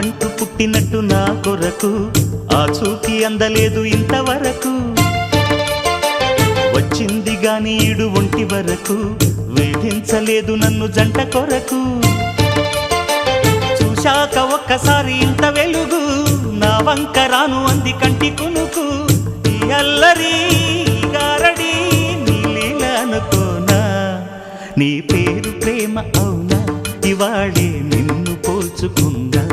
ప్రాణమంటూ పుట్టినట్టు నా కొరకు ఆ చూకి అందలేదు ఇంతవరకు వచ్చింది గాని ఈడు ఒంటి వరకు వేధించలేదు నన్ను జంట కొరకు చూశాక ఒక్కసారి ఇంత వెలుగు నా వంక రాను అంది కంటి కునుకు ఈ అల్లరి గారడి నీలీల అనుకోనా నీ పేరు ప్రేమ అవునా ఇవాళే నిన్ను పోల్చుకుందా